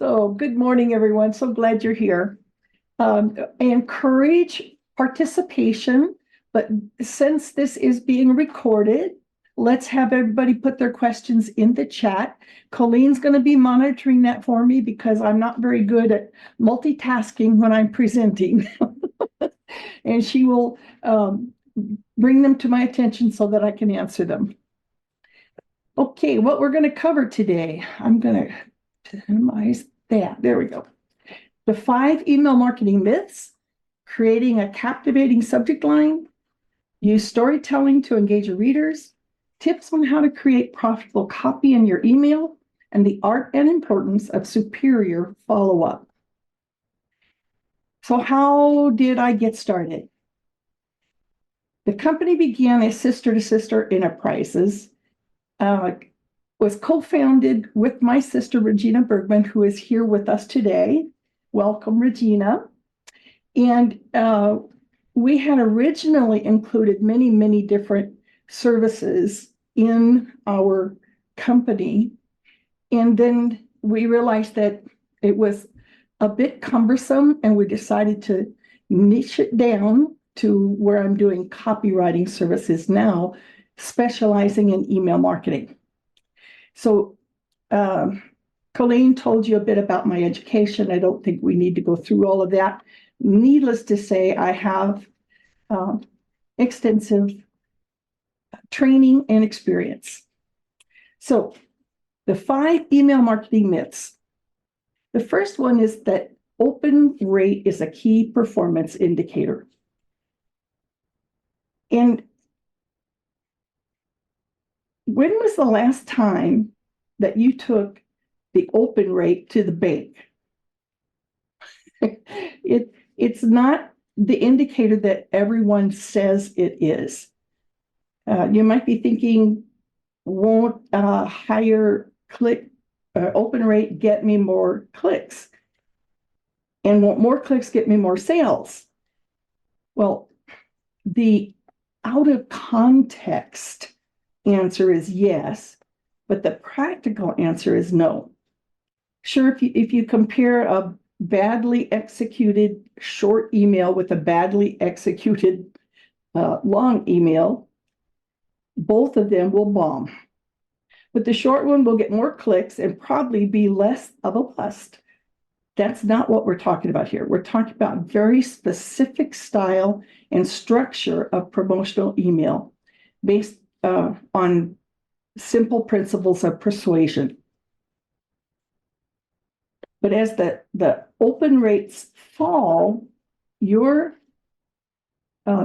So, good morning, everyone. So glad you're here. I encourage participation, but since this is being recorded, let's have everybody put their questions in the chat. Colleen's going to be monitoring that for me because I'm not very good at multitasking when I'm presenting. And she will bring them to my attention so that I can answer them. Okay, what we're going to cover today, I'm going to minimize that. There we go. The 5 email marketing myths, creating a captivating subject line, use storytelling to engage your readers, tips on how to create profitable copy in your email, and the art and importance of superior follow-up. So how did I get started? The company began as sister-to-sister enterprises, was co-founded with my sister, Regina Bergman, who is here with us today. Welcome, Regina. And we had originally included many, many different services in our company. And then we realized that it was a bit cumbersome, and we decided to niche it down to where I'm doing copywriting services now, specializing in email marketing. So Colleen told you a bit about my education. I don't think we need to go through all of that. Needless to say, I have extensive training and experience. So the 5 email marketing myths. The first one is that open rate is a key performance indicator. And when was the last time that you took the open rate to the bank? It's not the indicator that everyone says it is. You might be thinking, won't higher click open rate get me more clicks? And won't more clicks get me more sales? Well, the out of context answer is yes, but the practical answer is no. Sure, if you compare a badly executed short email with a badly executed long email, both of them will bomb. But the short one will get more clicks and probably be less of a bust. That's not what we're talking about here. We're talking about very specific style and structure of promotional email based on simple principles of persuasion. But as the open rates fall, your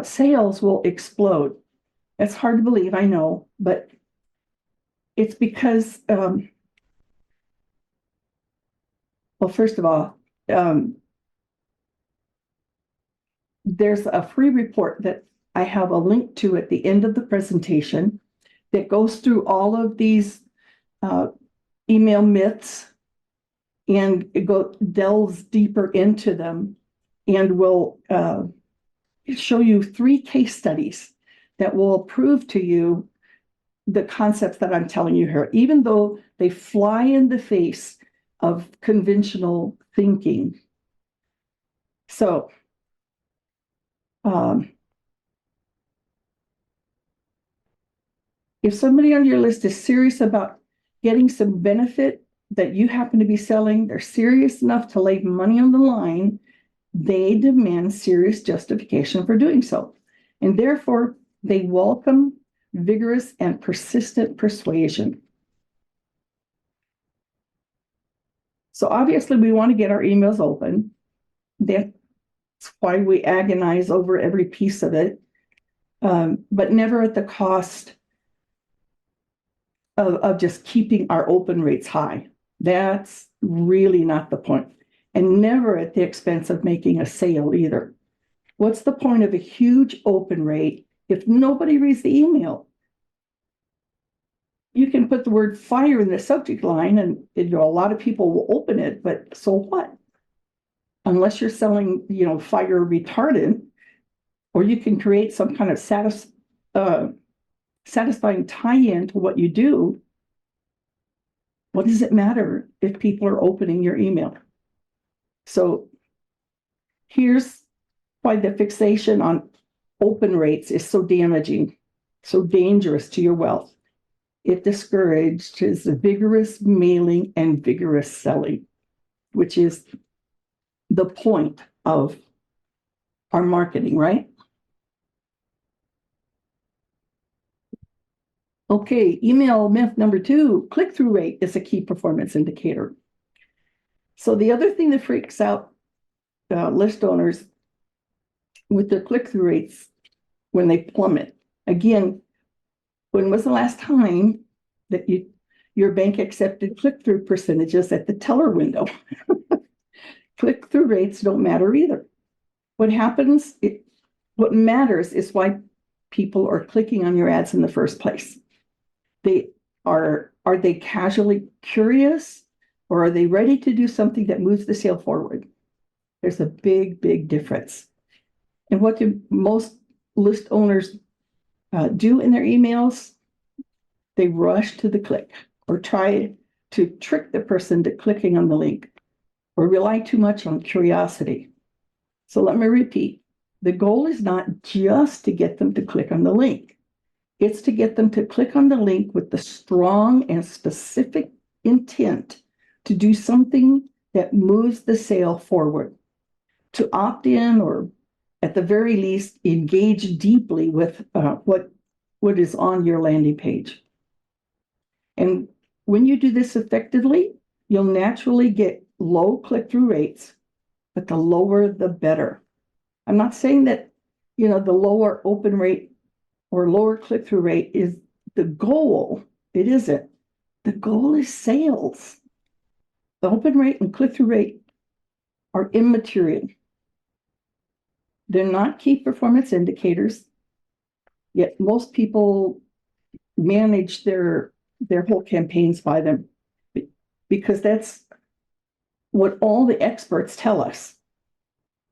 sales will explode. It's hard to believe, I know, but it's because, well, first of all, there's a free report that I have a link to at the end of the presentation that goes through all of these email myths and delves deeper into them, and will show you 3 case studies that will prove to you the concepts that I'm telling you here, even though they fly in the face of conventional thinking. So if somebody on your list is serious about getting some benefit that you happen to be selling, they're serious enough to lay money on the line, they demand serious justification for doing so. And therefore, they welcome vigorous and persistent persuasion. So obviously, we want to get our emails open. That's why we agonize over every piece of it, but never at the cost of just keeping our open rates high. That's really not the point. And never at the expense of making a sale either. What's the point of a huge open rate if nobody reads the email? You can put the word fire in the subject line and a lot of people will open it, but so what? Unless you're selling, fire retardant, or you can create some kind of satisfying tie-in to what you do. What does it matter if people are opening your email? So here's why the fixation on open rates is so damaging, so dangerous to your wealth. It discourages vigorous mailing and vigorous selling, which is the point of our marketing, right? Okay, email myth number 2, click-through rate is a key performance indicator. So the other thing that freaks out list owners with their click-through rates when they plummet. Again, when was the last time that your bank accepted click-through percentages at the teller window? Click-through rates don't matter either. What matters is why people are clicking on your ads in the first place. Are they casually curious, or are they ready to do something that moves the sale forward? There's a big, big difference. And what do most list owners do in their emails? They rush to the click or try to trick the person to clicking on the link or rely too much on curiosity. So let me repeat. The goal is not just to get them to click on the link. It's to get them to click on the link with the strong and specific intent to do something that moves the sale forward, to opt in, or at the very least, engage deeply with what is on your landing page. And when you do this effectively, you'll naturally get low click-through rates, but the lower, the better. I'm not saying that, the lower open rate or lower click-through rate is the goal. It isn't. The goal is sales. The open rate and click-through rate are immaterial. They're not key performance indicators, yet most people manage their whole campaigns by them because that's what all the experts tell us.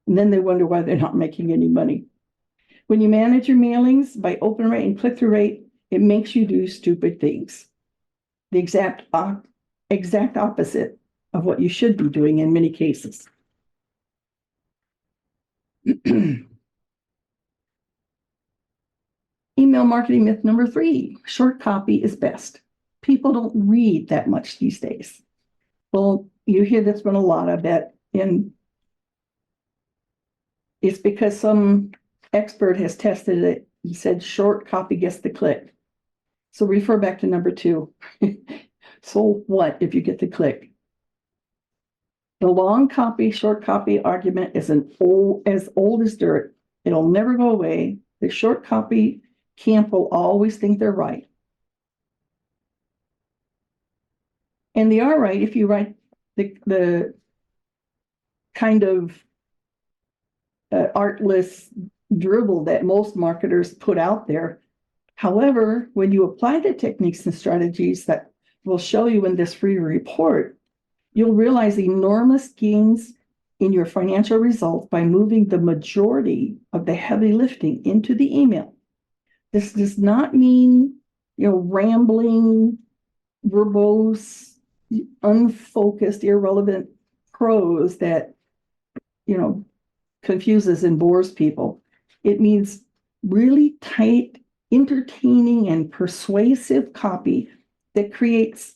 And then they wonder why they're not making any money. When you manage your mailings by open rate and click-through rate, it makes you do stupid things. The exact opposite of what you should be doing in many cases. Email marketing myth number 3, short copy is best. People don't read that much these days. Well, you hear this one a lot, I bet, and it's because some expert has tested it and said short copy gets the click. So refer back to number 2. So what if you get the click? The long copy, short copy argument is as old as dirt. It'll never go away. The short copy camp will always think they're right. And they are right if you write the kind of artless dribble that most marketers put out there. However, when you apply the techniques and strategies that we'll show you in this free report, you'll realize enormous gains in your financial results by moving the majority of the heavy lifting into the email. This does not mean, rambling, verbose, unfocused, irrelevant prose that, confuses and bores people. It means really tight, entertaining, and persuasive copy that creates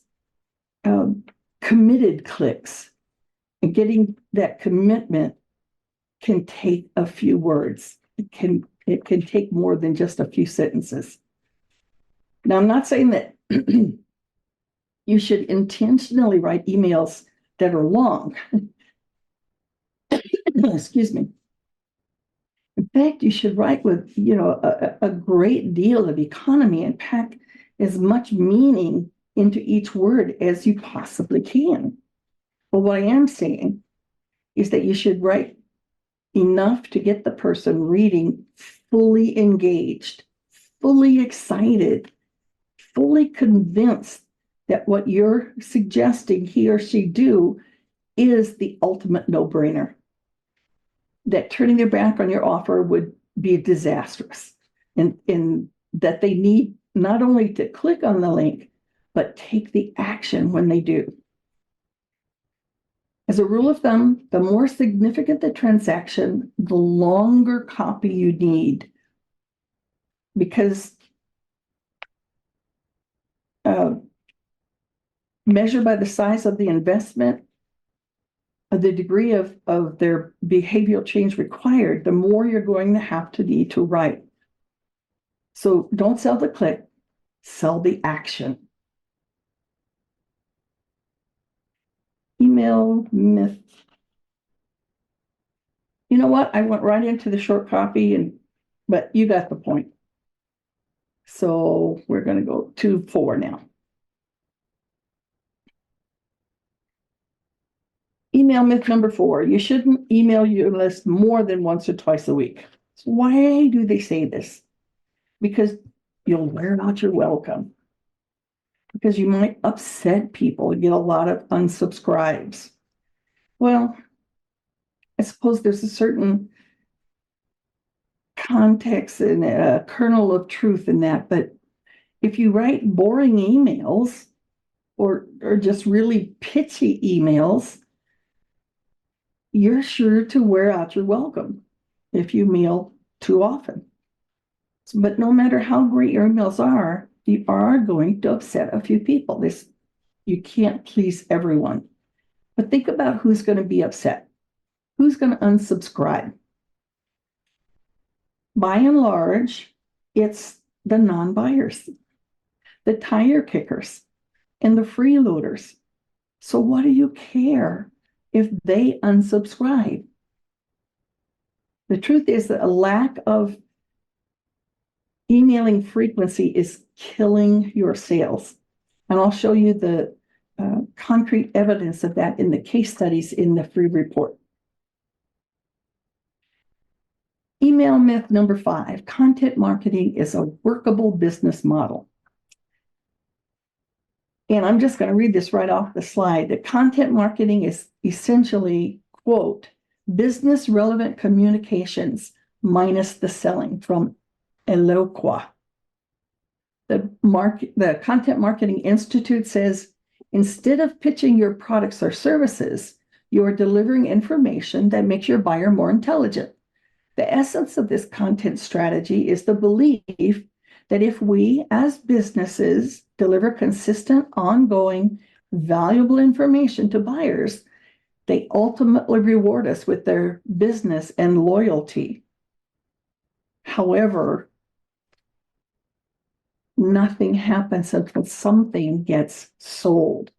committed clicks. And getting that commitment can take a few words. It can take more than just a few sentences. Now, I'm not saying that you should intentionally write emails that are long. Excuse me. In fact, you should write with, a great deal of economy and pack as much meaning into each word as you possibly can. But what I am saying is that you should write enough to get the person reading fully engaged, fully excited, fully convinced that what you're suggesting he or she do is the ultimate no-brainer. That turning their back on your offer would be disastrous, and that they need not only to click on the link, but take the action when they do. As a rule of thumb, the more significant the transaction, the longer copy you need, because measured by the size of the investment, the degree of their behavioral change required, the more you're going to have to need to write. So don't sell the click, sell the action. Email myth. You know what? I went right into the short copy, but you got the point. So we're going to go to 4 now. Email myth number 4. You shouldn't email your list more than once or twice a week. So why do they say this? Because you'll wear out your welcome. Because you might upset people and get a lot of unsubscribes. Well, I suppose there's a certain context and a kernel of truth in that, but if you write boring emails or just really pitchy emails, you're sure to wear out your welcome if you mail too often. But no matter how great your emails are, you are going to upset a few people. You can't please everyone. But think about who's going to be upset. Who's going to unsubscribe? By and large, it's the non-buyers, the tire kickers, and the freeloaders. So what do you care if they unsubscribe? The truth is that a lack of emailing frequency is killing your sales. And I'll show you the concrete evidence of that in the case studies in the free report. Email myth number 5, content marketing is a workable business model. And I'm just going to read this right off the slide. That content marketing is essentially, quote, business relevant communications minus the selling, from Eloqua. The Content Marketing Institute says, instead of pitching your products or services, you are delivering information that makes your buyer more intelligent. The essence of this content strategy is the belief that if we as businesses deliver consistent, ongoing, valuable information to buyers, they ultimately reward us with their business and loyalty. However, nothing happens until something gets sold.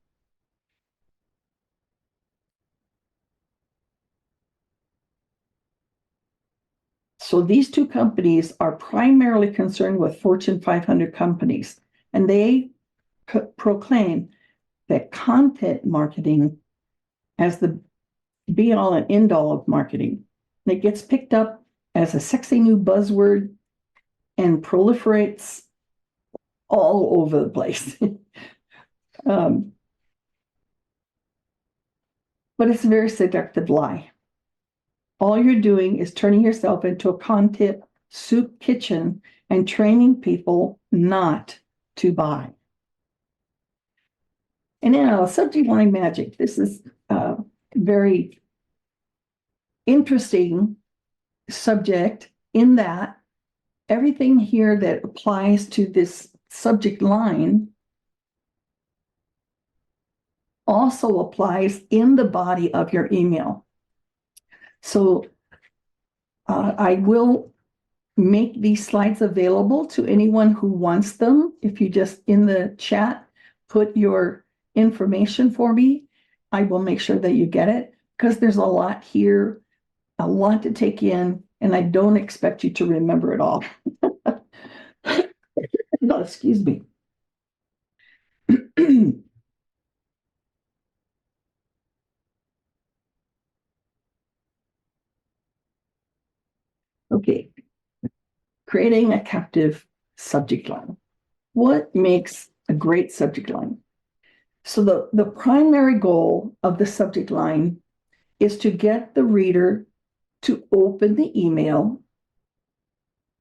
So these two companies are primarily concerned with Fortune 500 companies, and they proclaim that content marketing as the be-all and end-all of marketing. And it gets picked up as a sexy new buzzword and proliferates all over the place. But it's a very seductive lie. All you're doing is turning yourself into a content soup kitchen and training people not to buy. And now, subject line magic. This is a very interesting subject in that everything here that applies to this subject line also applies in the body of your email. So I will make these slides available to anyone who wants them. If you just in the chat put your information for me, I will make sure that you get it, because there's a lot here, a lot to take in, and I don't expect you to remember it all. No, excuse me. Okay, creating a captive subject line. What makes a great subject line? So the primary goal of the subject line is to get the reader to open the email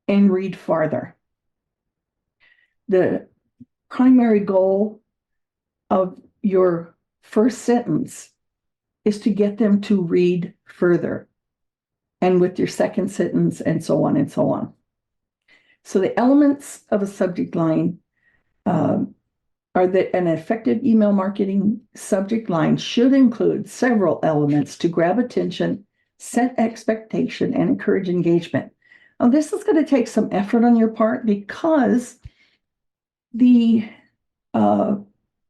and read farther. The primary goal of your first sentence is to get them to read further, and with your second sentence, and so on and so on. So the elements of a subject line are that an effective email marketing subject line should include several elements to grab attention, set expectation, and encourage engagement. Now, this is going to take some effort on your part because the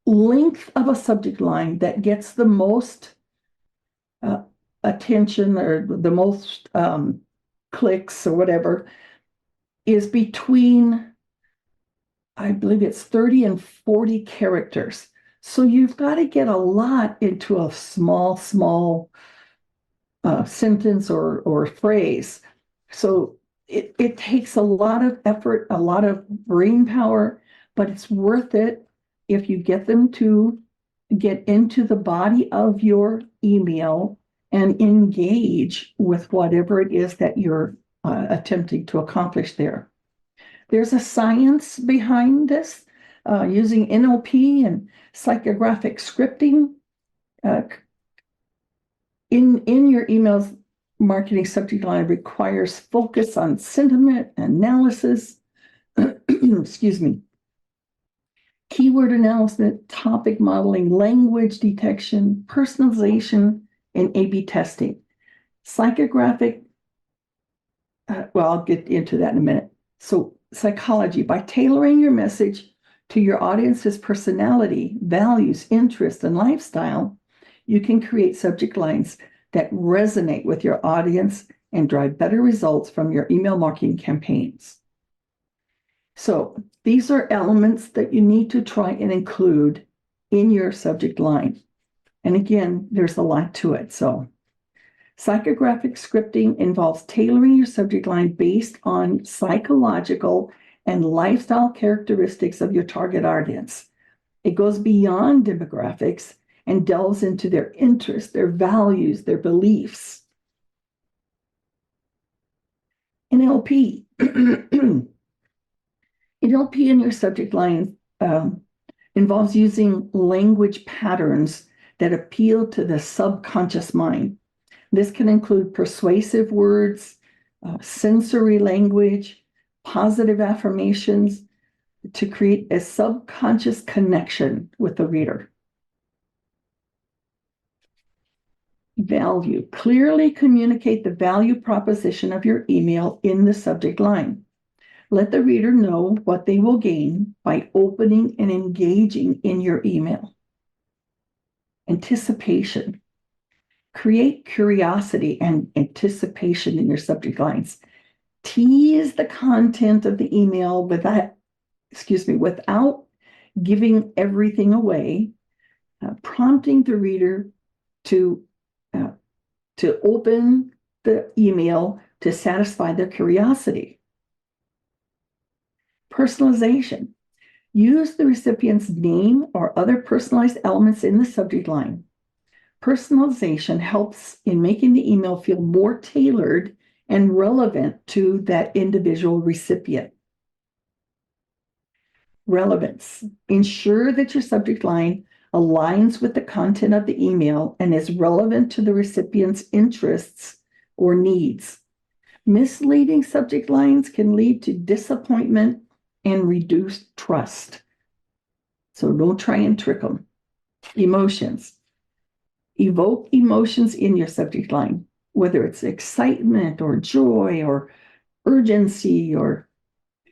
length of a subject line that gets the most attention or the most clicks or whatever is between, I believe it's 30 and 40 characters. So you've got to get a lot into a small sentence or phrase. So it takes a lot of effort, a lot of brain power, but it's worth it if you get them to get into the body of your email and engage with whatever it is that you're attempting to accomplish there. There's a science behind this using NLP and psychographic scripting. In your emails, marketing subject line requires focus on sentiment analysis, excuse me, keyword analysis, topic modeling, language detection, personalization, and A/B testing. Psychographic, well, I'll get into that in a minute. So psychology, by tailoring your message to your audience's personality, values, interests, and lifestyle, you can create subject lines that resonate with your audience and drive better results from your email marketing campaigns. So these are elements that you need to try and include in your subject line. And again, there's a lot to it. So psychographic scripting involves tailoring your subject line based on psychological and lifestyle characteristics of your target audience. It goes beyond demographics and delves into their interests, their values, their beliefs. NLP. NLP in your subject line involves using language patterns that appeal to the subconscious mind. This can include persuasive words, sensory language, positive affirmations to create a subconscious connection with the reader. Value. Clearly communicate the value proposition of your email in the subject line. Let the reader know what they will gain by opening and engaging in your email. Anticipation. Create curiosity and anticipation in your subject lines. Tease the content of the email without giving everything away, prompting the reader to open the email to satisfy their curiosity. Personalization. Use the recipient's name or other personalized elements in the subject line. Personalization helps in making the email feel more tailored and relevant to that individual recipient. Relevance. Ensure that your subject line aligns with the content of the email and is relevant to the recipient's interests or needs. Misleading subject lines can lead to disappointment and reduced trust. So don't try and trick them. Emotions. Evoke emotions in your subject line, whether it's excitement or joy or urgency or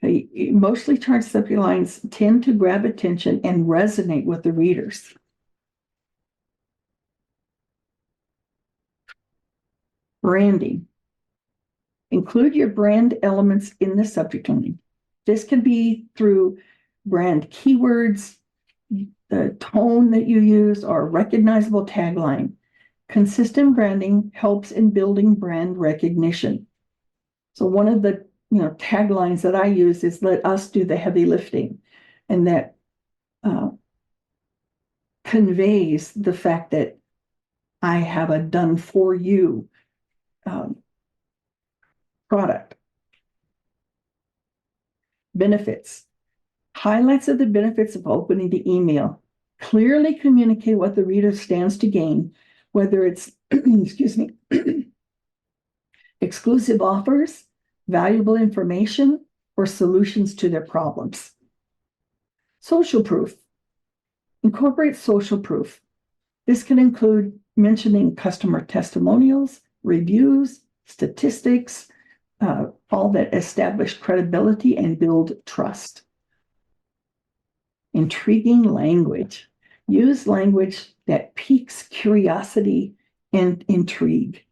emotionally charged subject lines tend to grab attention and resonate with the readers. Branding. Include your brand elements in the subject line. This can be through brand keywords, the tone that you use, or a recognizable tagline. Consistent branding helps in building brand recognition. So one of the taglines that I use is "Let us do the heavy lifting," and that conveys the fact that I have a done for you product. Benefits. Highlights of the benefits of opening the email. Clearly communicate what the reader stands to gain, whether it's, excuse me, exclusive offers, valuable information, or solutions to their problems. Social proof. Incorporate social proof. This can include mentioning customer testimonials, reviews, statistics, all that establish credibility and build trust. Intriguing language. Use language that piques curiosity and intrigue.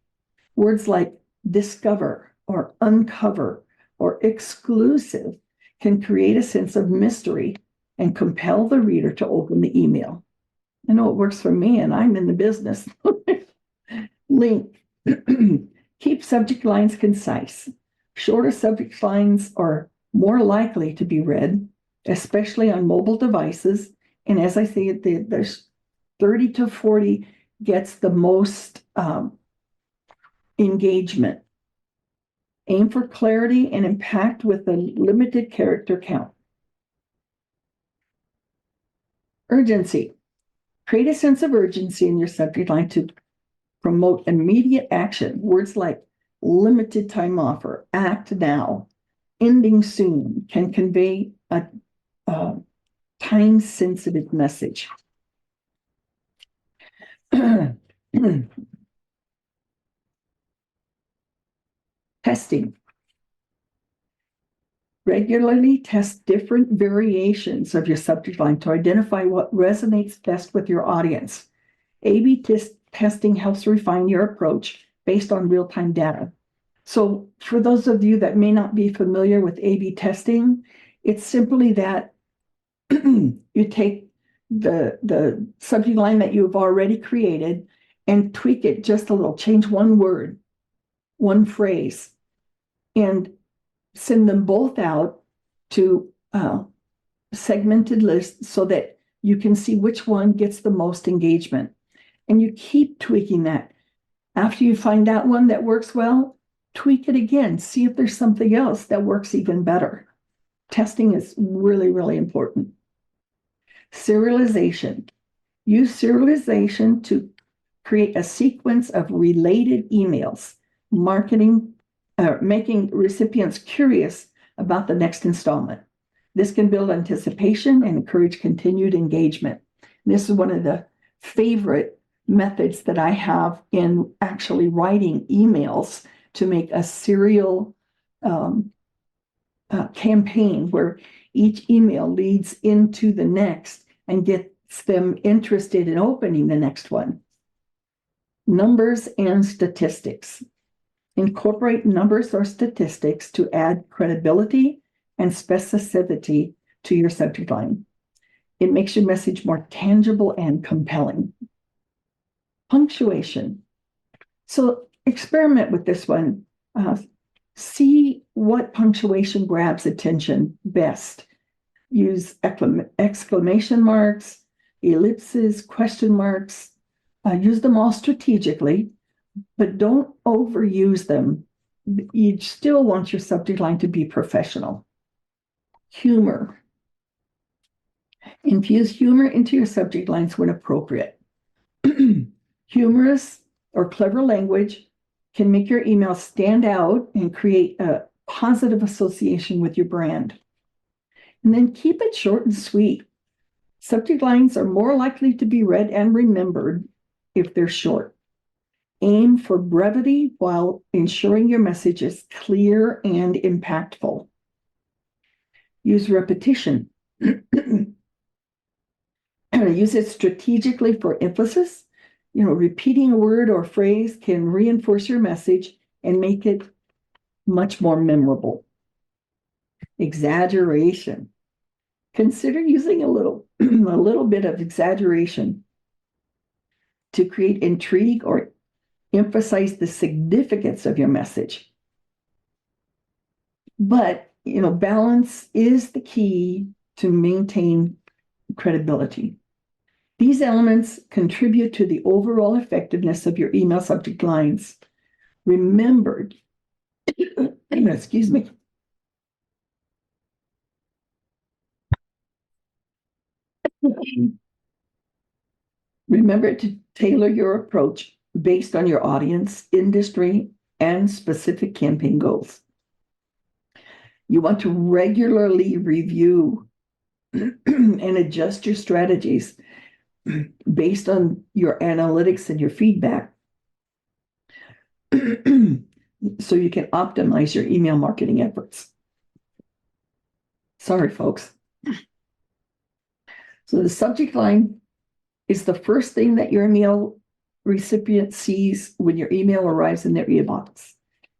Words like discover or uncover or exclusive can create a sense of mystery and compel the reader to open the email. I know it works for me, and I'm in the business. Link. Keep subject lines concise. Shorter subject lines are more likely to be read, especially on mobile devices. And as I say, there's 30 to 40 gets the most engagement. Aim for clarity and impact with a limited character count. Urgency. Create a sense of urgency in your subject line to promote immediate action. Words like limited time offer, act now, ending soon can convey a time-sensitive message. Testing. Regularly test different variations of your subject line to identify what resonates best with your audience. A/B testing helps refine your approach based on real-time data. So for those of you that may not be familiar with A/B testing, it's simply that you take the subject line that you've already created and tweak it just a little, change one word, one phrase, and send them both out to segmented lists so that you can see which one gets the most engagement. And you keep tweaking that. After you find out one that works well, tweak it again. See if there's something else that works even better. Testing is really, really important. Serialization. Use serialization to create a sequence of related emails, making recipients curious about the next installment. This can build anticipation and encourage continued engagement. This is one of the favorite methods that I have in actually writing emails to make a serial campaign where each email leads into the next and gets them interested in opening the next one. Numbers and statistics. Incorporate numbers or statistics to add credibility and specificity to your subject line. It makes your message more tangible and compelling. Punctuation. So experiment with this one. See what punctuation grabs attention best. Use exclamation marks, ellipses, question marks. Use them all strategically, but don't overuse them. You still want your subject line to be professional. Humor. Infuse humor into your subject lines when appropriate. Humorous or clever language can make your email stand out and create a positive association with your brand. And then keep it short and sweet. Subject lines are more likely to be read and remembered if they're short. Aim for brevity while ensuring your message is clear and impactful. Use repetition. Use it strategically for emphasis. Repeating a word or phrase can reinforce your message and make it much more memorable. Exaggeration. Consider using a little bit of exaggeration to create intrigue or emphasize the significance of your message. But, balance is the key to maintain credibility. These elements contribute to the overall effectiveness of your email subject lines. Remember, excuse me. Remember to tailor your approach based on your audience, industry, and specific campaign goals. You want to regularly review and adjust your strategies based on your analytics and your feedback so you can optimize your email marketing efforts. Sorry, folks. So the subject line is the first thing that your email recipient sees when your email arrives in their inbox.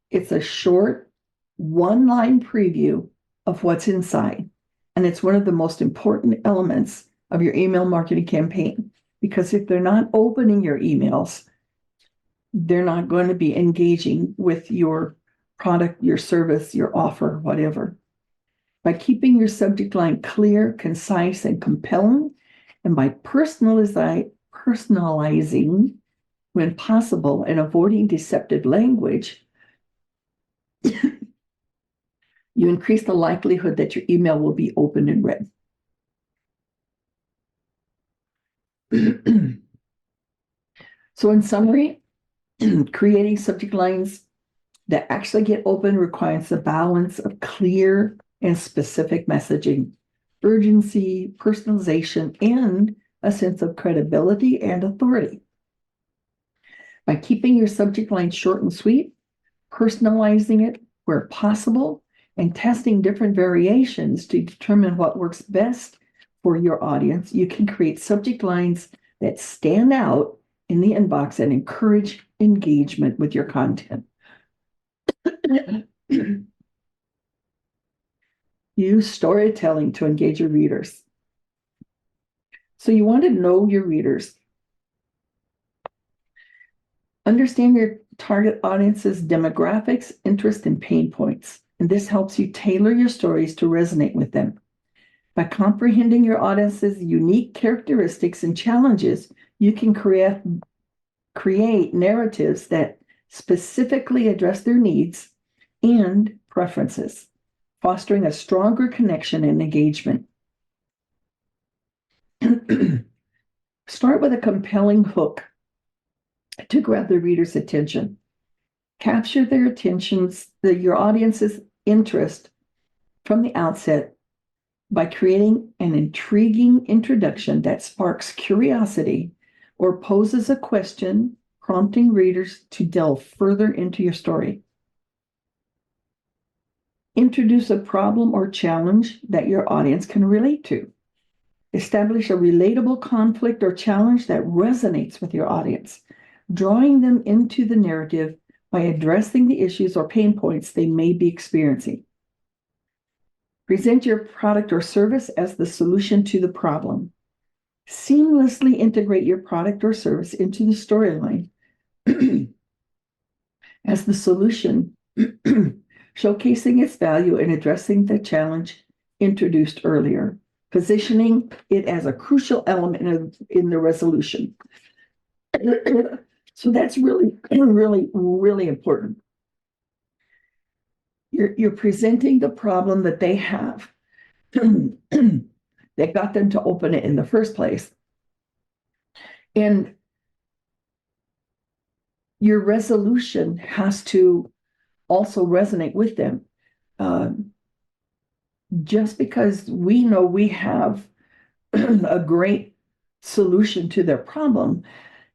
It's a short, one-line preview of what's inside, and it's one of the most important elements of your email marketing campaign, because if they're not opening your emails, they're not going to be engaging with your product, your service, your offer, whatever. By keeping your subject line clear, concise, and compelling, and by personalizing when possible and avoiding deceptive language, you increase the likelihood that your email will be opened and read. So in summary, creating subject lines that actually get open requires a balance of clear and specific messaging, urgency, personalization, and a sense of credibility and authority. By keeping your subject line short and sweet, personalizing it where possible, and testing different variations to determine what works best for your audience, you can create subject lines that stand out in the inbox and encourage engagement with your content. Use storytelling to engage your readers. So you want to know your readers. Understand your target audience's demographics, interests, and pain points. And this helps you tailor your stories to resonate with them. By comprehending your audience's unique characteristics and challenges, you can create narratives that specifically address their needs and preferences, fostering a stronger connection and engagement. Start with a compelling hook to grab the reader's attention. Capture their your audience's interest from the outset by creating an intriguing introduction that sparks curiosity or poses a question, prompting readers to delve further into your story. Introduce a problem or challenge that your audience can relate to. Establish a relatable conflict or challenge that resonates with your audience, drawing them into the narrative by addressing the issues or pain points they may be experiencing. Present your product or service as the solution to the problem. Seamlessly integrate your product or service into the storyline as the solution, showcasing its value and addressing the challenge introduced earlier, positioning it as a crucial element in the resolution. So that's really, really, really important. You're presenting the problem that they have that got them to open it in the first place. And your resolution has to also resonate with them. Just because we know we have a great solution to their problem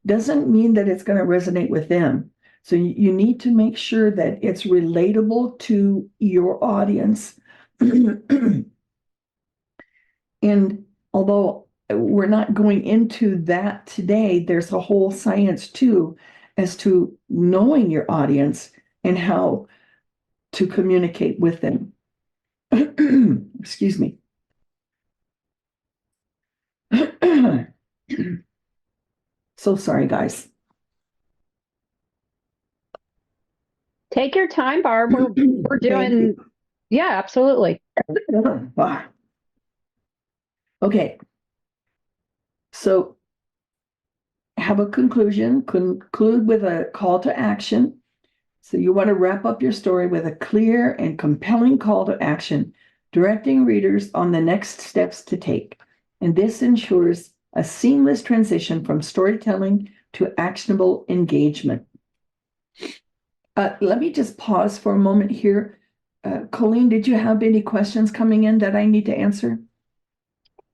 doesn't mean that it's going to resonate with them. So you need to make sure that it's relatable to your audience. And although we're not going into that today, there's a whole science too as to knowing your audience and how to communicate with them. Excuse me. So sorry, guys. Take your time, Barb. We're doing, yeah, absolutely. Okay. So have a conclude with a call to action. So you want to wrap up your story with a clear and compelling call to action, directing readers on the next steps to take. And this ensures a seamless transition from storytelling to actionable engagement. Let me just pause for a moment here. Colleen, did you have any questions coming in that I need to answer?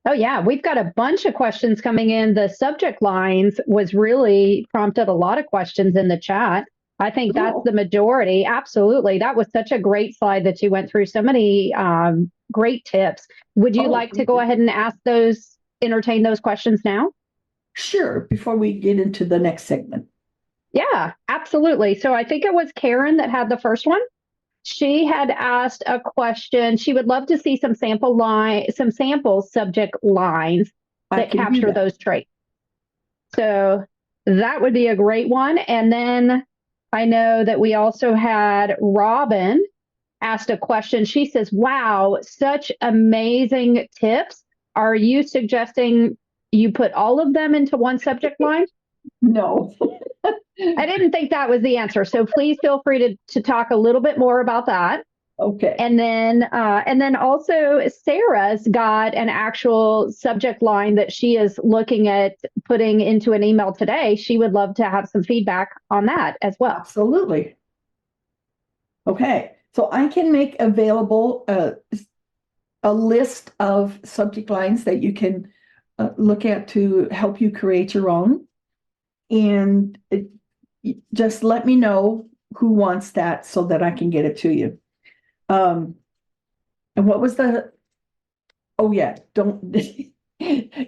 Oh, yeah, we've got a bunch of questions coming in. The subject lines was really prompted a lot of questions in the chat. I think that's the majority. Absolutely. That was such a great slide that you went through. So many great tips. Would you like to go ahead and entertain those questions now? Sure, before we get into the next segment. Yeah, absolutely. So I think it was Karen that had the first one. She had asked a question. She would love to see some sample subject lines that capture those traits. So that would be a great one. And then I know that we also had Robin asked a question. She says, wow, such amazing tips. Are you suggesting you put all of them into one subject line? No. I didn't think that was the answer. So please feel free to talk a little bit more about that. Okay. And then also Sarah's got an actual subject line that she is looking at putting into an email today. She would love to have some feedback on that as well. Absolutely. Okay. So I can make available a list of subject lines that you can look at to help you create your own. And just let me know who wants that so that I can get it to you. And what was oh yeah, don't,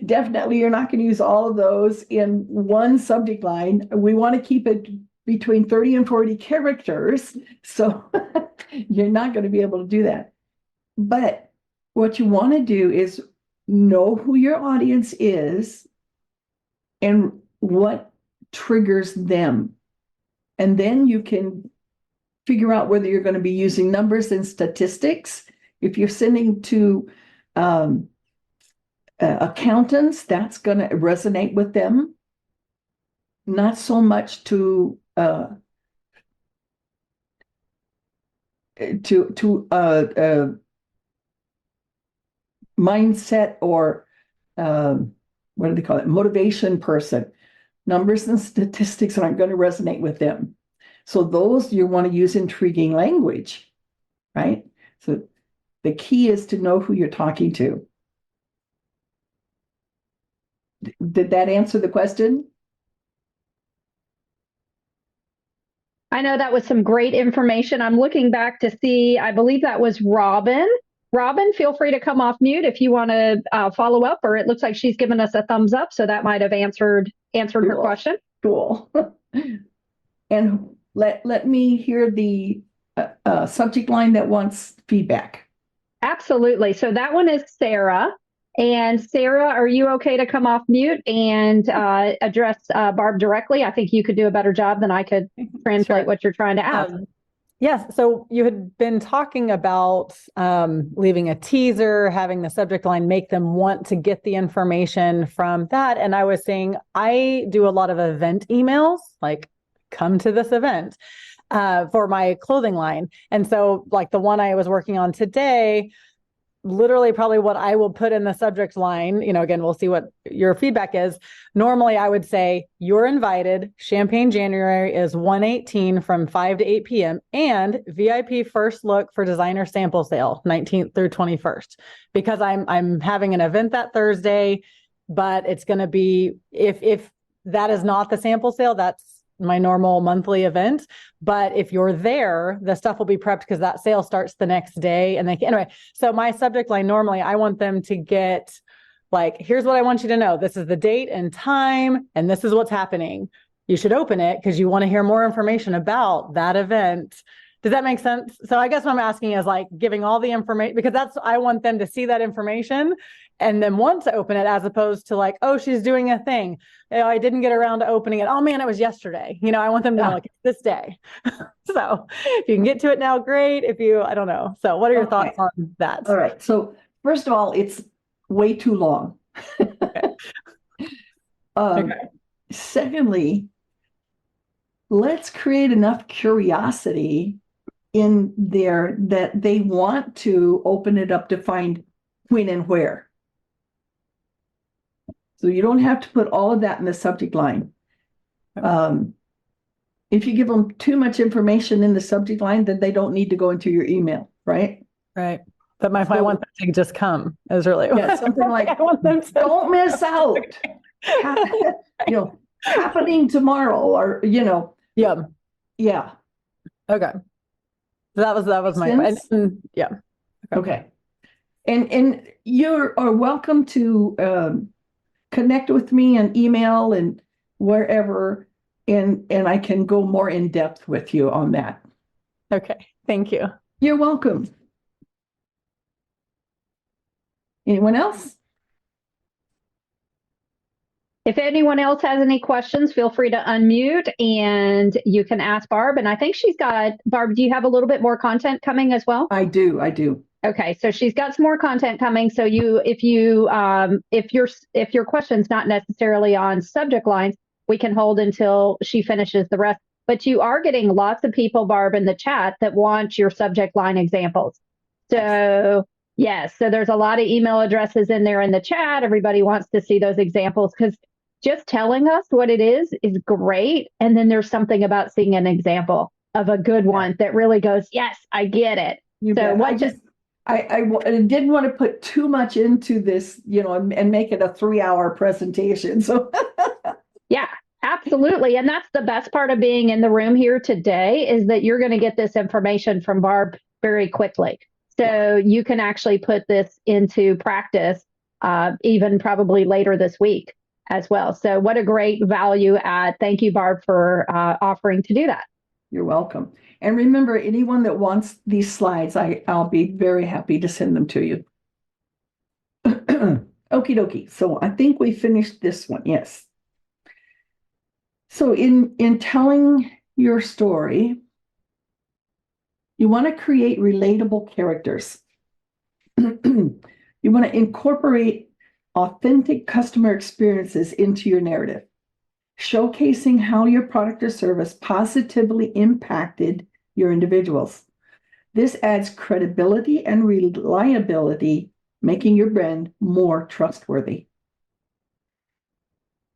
definitely you're not going to use all of those in one subject line. We want to keep it between 30 and 40 characters. So you're not going to be able to do that. But what you want to do is know who your audience is and what triggers them. And then you can figure out whether you're going to be using numbers and statistics. If you're sending to accountants, that's going to resonate with them. Not so much to mindset or what do they call it? Motivation person. Numbers and statistics aren't going to resonate with them. So those you want to use intriguing language, right? So the key is to know who you're talking to. Did that answer the question? I know that was some great information. I'm looking back to see, I believe that was Robin. Robin, feel free to come off mute if you want to follow up, or it looks like she's given us a thumbs up, so that might have answered her question. Cool. And let me hear the subject line that wants feedback. Absolutely. So that one is Sarah. And Sarah, are you okay to come off mute and address Barb directly? I think you could do a better job than I could translate what you're trying to ask. Yes. So you had been talking about leaving a teaser, having the subject line make them want to get the information from that. And I was saying, I do a lot of event emails, like come to this event for my clothing line. And so like the one I was working on today, literally probably what I will put in the subject line, again, we'll see what your feedback is. Normally I would say, you're invited. Champagne January is 1/18 from 5 to 8 p.m. and VIP first look for designer sample sale, 19th through 21st, because I'm having an event that Thursday, but it's going to be, if that is not the sample sale, that's my normal monthly event. But if you're there, the stuff will be prepped because that sale starts the next day. And anyway, so my subject line, normally I want them to get like, here's what I want you to know. This is the date and time, and this is what's happening. You should open it because you want to hear more information about that event. Does that make sense? So I guess what I'm asking is like giving all the information, because I want them to see that information and then want to open it, as opposed to like, oh, she's doing a thing. I didn't get around to opening it. Oh man, it was yesterday. I want them to know like it's this day. So if you can get to it now, great. If you, I don't know. So what are your thoughts on that? All right. So first of all, it's way too long. Okay. Secondly, let's create enough curiosity in there that they want to open it up to find when and where. So you don't have to put all of that in the subject line. If you give them too much information in the subject line, then they don't need to go into your email, right? Right. But I want them to just come is really something like, I want them to don't miss out. Happening tomorrow, or Yeah. yeah. Okay. That was my question. Yeah. Okay. And you are welcome to connect with me on email and wherever, and I can go more in depth with you on that. Okay. Thank you. You're welcome. Anyone else? If anyone else has any questions, feel free to unmute and you can ask Barb. And I think Barb, do you have a little bit more content coming as well? I do. Okay, so she's got some more content coming. So if your question's not necessarily on subject lines, we can hold until she finishes the rest. But you are getting lots of people, Barb, in the chat that want your subject line examples. So yes, so there's a lot of email addresses in there in the chat. Everybody wants to see those examples because just telling us what it is great. And then there's something about seeing an example of a good one that really goes, yes, I get it. I didn't want to put too much into this, and make it a 3-hour presentation. So yeah, absolutely. And that's the best part of being in the room here today is that you're going to get this information from Barb very quickly. So you can actually put this into practice even probably later this week as well. So what a great value add. Thank you, Barb, for offering to do that. You're welcome. And remember, anyone that wants these slides, I'll be very happy to send them to you. Okie dokie. So I think we finished this one. Yes. So in telling your story, you want to create relatable characters. You want to incorporate authentic customer experiences into your narrative, showcasing how your product or service positively impacted your individuals. This adds credibility and reliability, making your brand more trustworthy.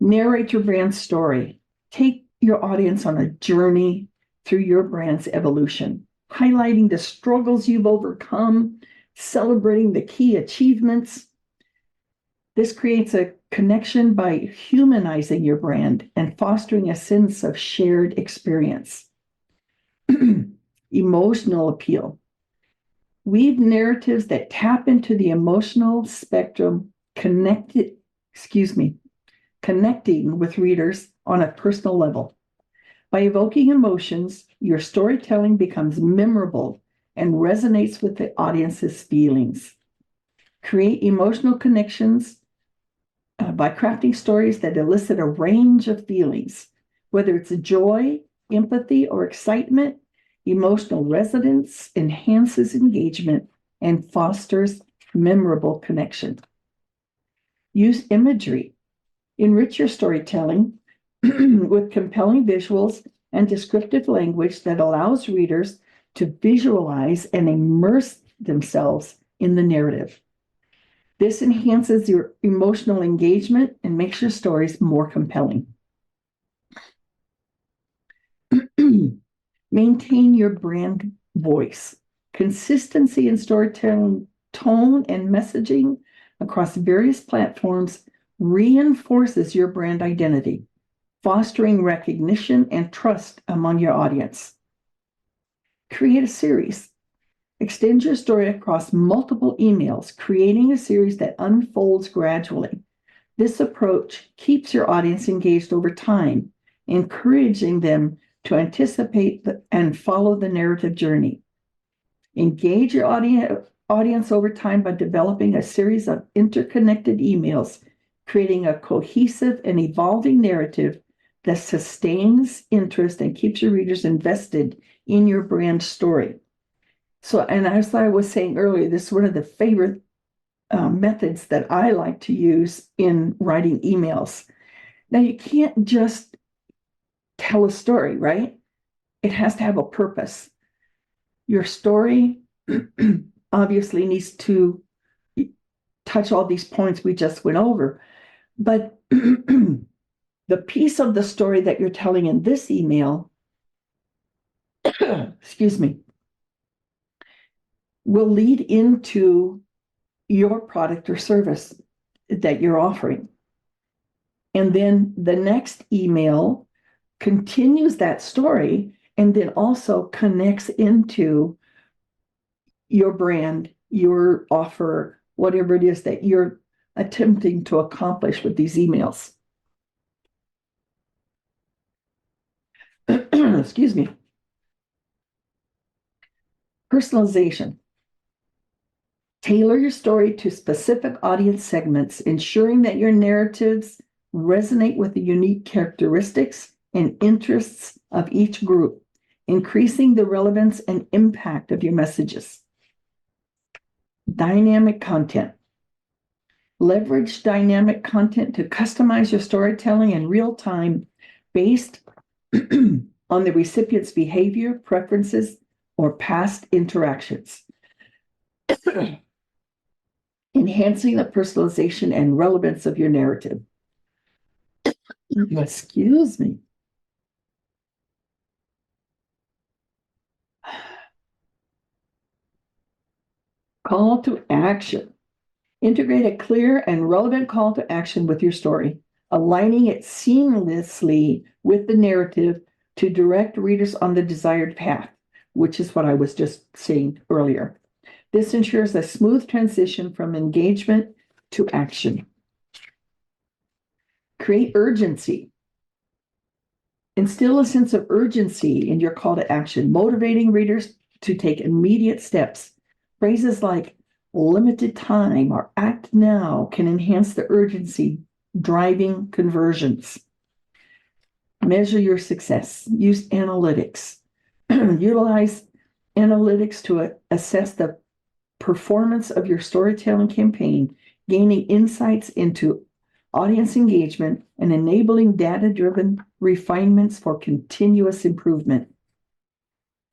Narrate your brand story. Take your audience on a journey through your brand's evolution, highlighting the struggles you've overcome, celebrating the key achievements. This creates a connection by humanizing your brand and fostering a sense of shared experience. Emotional appeal. Weave narratives that tap into the emotional spectrum, connecting with readers on a personal level. By evoking emotions, your storytelling becomes memorable and resonates with the audience's feelings. Create emotional connections by crafting stories that elicit a range of feelings, whether it's joy, empathy, or excitement. Emotional resonance enhances engagement and fosters memorable connection. Use imagery. Enrich your storytelling with compelling visuals and descriptive language that allows readers to visualize and immerse themselves in the narrative. This enhances your emotional engagement and makes your stories more compelling. Maintain your brand voice. Consistency in storytelling, tone, and messaging across various platforms reinforces your brand identity, fostering recognition and trust among your audience. Create a series. Extend your story across multiple emails, creating a series that unfolds gradually. This approach keeps your audience engaged over time, encouraging them to anticipate and follow the narrative journey. Engage your audience over time by developing a series of interconnected emails, creating a cohesive and evolving narrative that sustains interest and keeps your readers invested in your brand story. So, and as I was saying earlier, this is one of the favorite methods that I like to use in writing emails. Now, you can't just tell a story, right? It has to have a purpose. Your story obviously needs to touch all these points we just went over, But the piece of the story that you're telling in this email, excuse me, will lead into your product or service that you're offering. And then the next email continues that story and then also connects into your brand, your offer, whatever it is that you're attempting to accomplish with these emails. Excuse me. Personalization. Tailor your story to specific audience segments, ensuring that your narratives resonate with the unique characteristics and interests of each group, increasing the relevance and impact of your messages. Dynamic content. Leverage dynamic content to customize your storytelling in real time based on the recipient's behavior, preferences, or past interactions. Enhancing the personalization and relevance of your narrative. Excuse me. Call to action. Integrate a clear and relevant call to action with your story, aligning it seamlessly with the narrative to direct readers on the desired path, which is what I was just saying earlier. This ensures a smooth transition from engagement to action. Create urgency. Instill a sense of urgency in your call to action, motivating readers to take immediate steps. Phrases like limited time or act now can enhance the urgency, driving conversions. Measure your success. Use analytics. Utilize analytics to assess the performance of your storytelling campaign, gaining insights into audience engagement and enabling data-driven refinements for continuous improvement.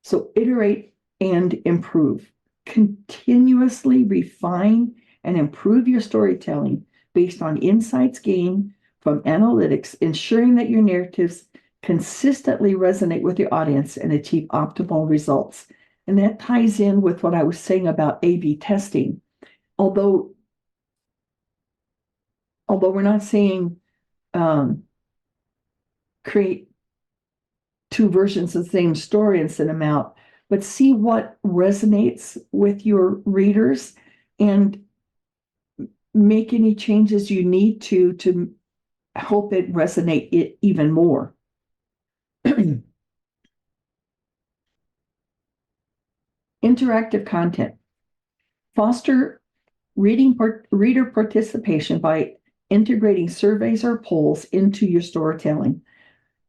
So iterate and improve. Continuously refine and improve your storytelling based on insights gained from analytics, ensuring that your narratives consistently resonate with your audience and achieve optimal results. And that ties in with what I was saying about A/B testing. Although we're not saying create two versions of the same story and send them out, but see what resonates with your readers and make any changes you need to help it resonate it even more. Interactive content. Foster reader participation by integrating surveys or polls into your storytelling,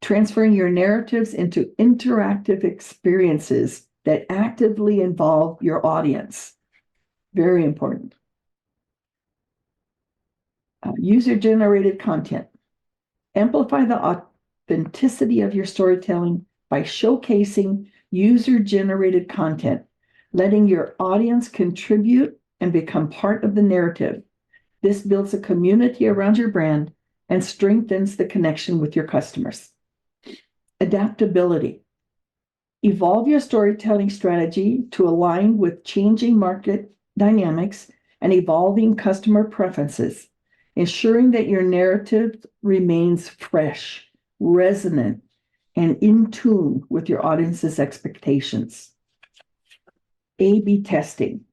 transferring your narratives into interactive experiences that actively involve your audience. Very important. User-generated content. Amplify the authenticity of your storytelling by showcasing user-generated content, letting your audience contribute and become part of the narrative. This builds a community around your brand and strengthens the connection with your customers. Adaptability. Evolve your storytelling strategy to align with changing market dynamics and evolving customer preferences, ensuring that your narrative remains fresh, resonant, and in tune with your audience's expectations. A/B testing.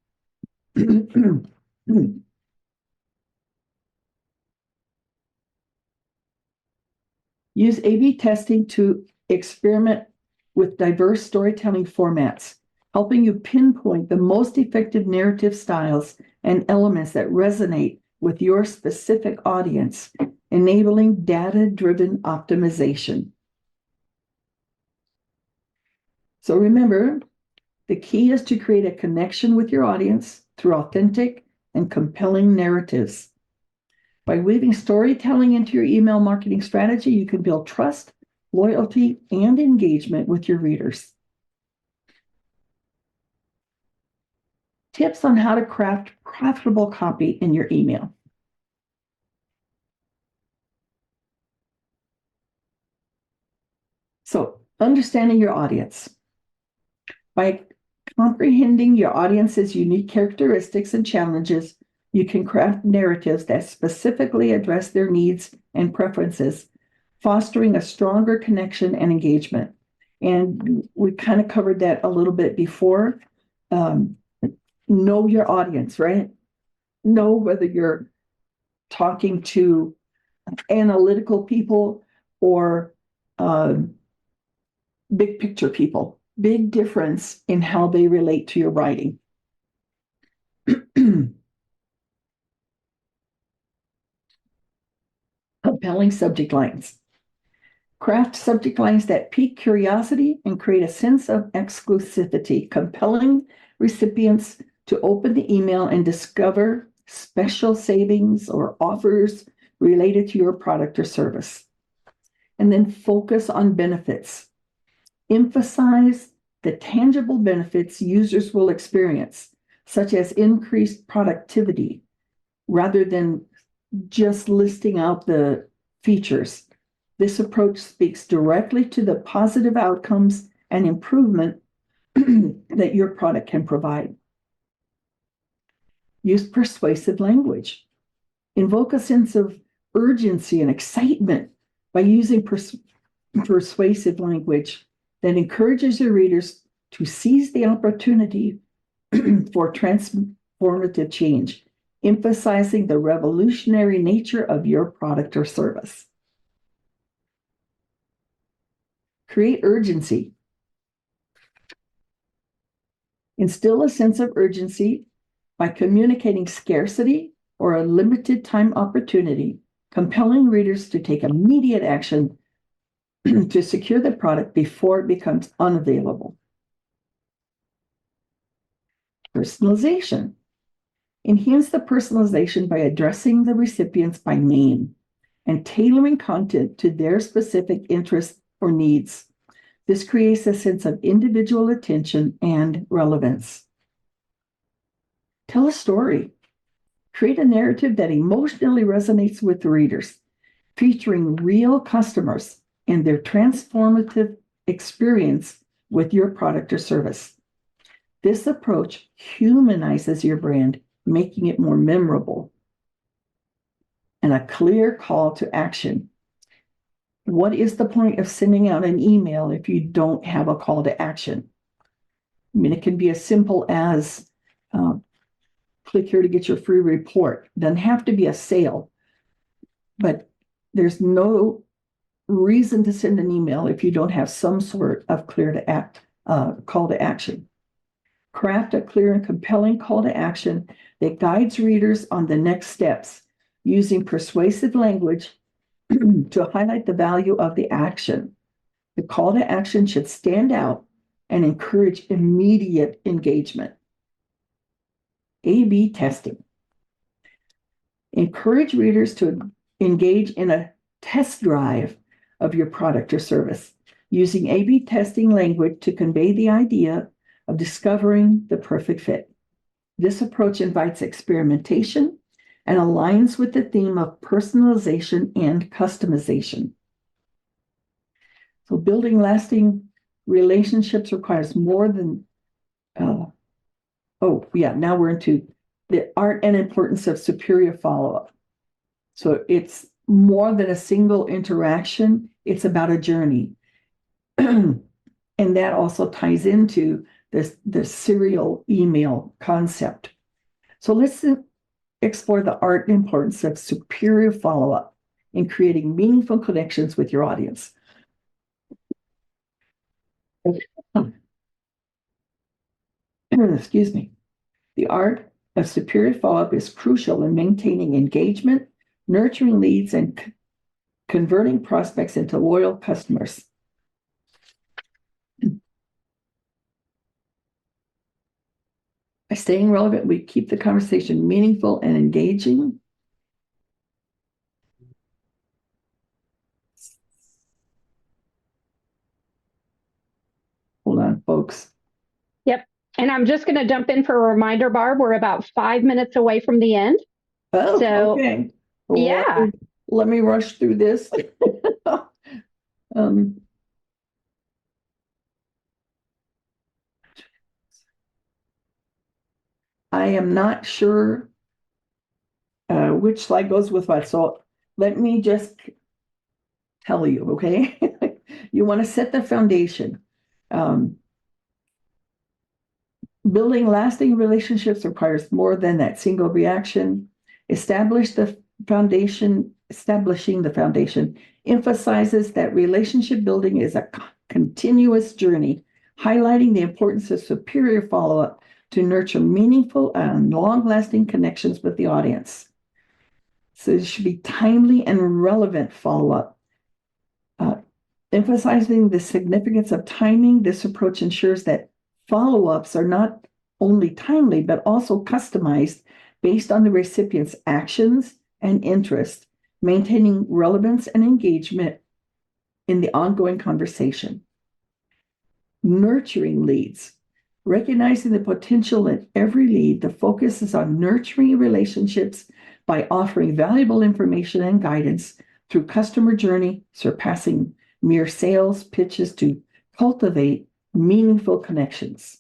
Use A/B testing to experiment with diverse storytelling formats, helping you pinpoint the most effective narrative styles and elements that resonate with your specific audience, enabling data-driven optimization. So remember, the key is to create a connection with your audience through authentic and compelling narratives. By weaving storytelling into your email marketing strategy, you can build trust, loyalty, and engagement with your readers. Tips on how to craft profitable copy in your email. So understanding your audience. By comprehending your audience's unique characteristics and challenges, you can craft narratives that specifically address their needs and preferences, fostering a stronger connection and engagement. And we kind of covered that a little bit before. Know your audience, right? Know whether you're talking to analytical people or big picture people. Big difference in how they relate to your writing. Compelling subject lines. Craft subject lines that pique curiosity and create a sense of exclusivity, compelling recipients to open the email and discover special savings or offers related to your product or service. And then focus on benefits. Emphasize the tangible benefits users will experience, such as increased productivity, rather than just listing out the features. This approach speaks directly to the positive outcomes and improvement that your product can provide. Use persuasive language. Invoke a sense of urgency and excitement by using persuasive language that encourages your readers to seize the opportunity for transformative change, emphasizing the revolutionary nature of your product or service. Create urgency. Instill a sense of urgency by communicating scarcity or a limited time opportunity, compelling readers to take immediate action to secure the product before it becomes unavailable. Personalization. Enhance the personalization by addressing the recipients by name and tailoring content to their specific interests or needs. This creates a sense of individual attention and relevance. Tell a story. Create a narrative that emotionally resonates with the readers, featuring real customers and their transformative experience with your product or service. This approach humanizes your brand, making it more memorable. And a clear call to action. What is the point of sending out an email if you don't have a call to action? I mean, it can be as simple as click here to get your free report. It doesn't have to be a sale, but there's no reason to send an email if you don't have some sort of call to action. Craft a clear and compelling call to action that guides readers on the next steps, using persuasive language to highlight the value of the action. The call to action should stand out and encourage immediate engagement. A/B testing. Encourage readers to engage in a test drive of your product or service, using A/B testing language to convey the idea of discovering the perfect fit. This approach invites experimentation and aligns with the theme of personalization and customization. So building lasting relationships requires more than, now we're into the art and importance of superior follow-up. So it's more than a single interaction, it's about a journey. And that also ties into the serial email concept. So let's explore the art and importance of superior follow-up in creating meaningful connections with your audience. Excuse me. The art of superior follow-up is crucial in maintaining engagement, nurturing leads, and converting prospects into loyal customers. By staying relevant, we keep the conversation meaningful and engaging. Hold on, folks. Yep. And I'm just going to jump in for a reminder, Barb. We're about 5 minutes away from the end. Oh, So, okay. Yeah. Let me rush through this. I am not sure which slide goes with what. So let me just tell you, okay? You want to set the foundation. Building lasting relationships requires more than that single reaction. Establishing the foundation emphasizes that relationship building is a continuous journey, highlighting the importance of superior follow-up to nurture meaningful and long-lasting connections with the audience. So it should be timely and relevant follow-up. Emphasizing the significance of timing, this approach ensures that follow-ups are not only timely, but also customized based on the recipient's actions and interest, maintaining relevance and engagement in the ongoing conversation. Nurturing leads. Recognizing the potential in every lead, the focus is on nurturing relationships by offering valuable information and guidance through customer journey, surpassing mere sales pitches to cultivate meaningful connections.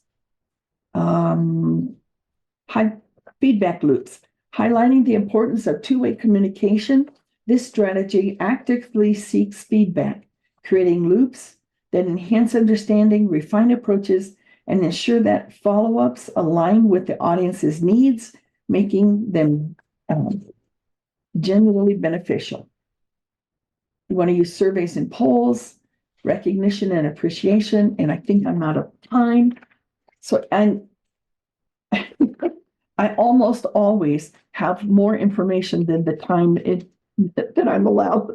High feedback loops, highlighting the importance of two-way communication. This strategy actively seeks feedback, creating loops that enhance understanding, refine approaches, and ensure that follow-ups align with the audience's needs, making them genuinely beneficial. You want to use surveys and polls, recognition and appreciation, and I think I'm out of time. So, and I almost always have more information than the time that I'm allowed.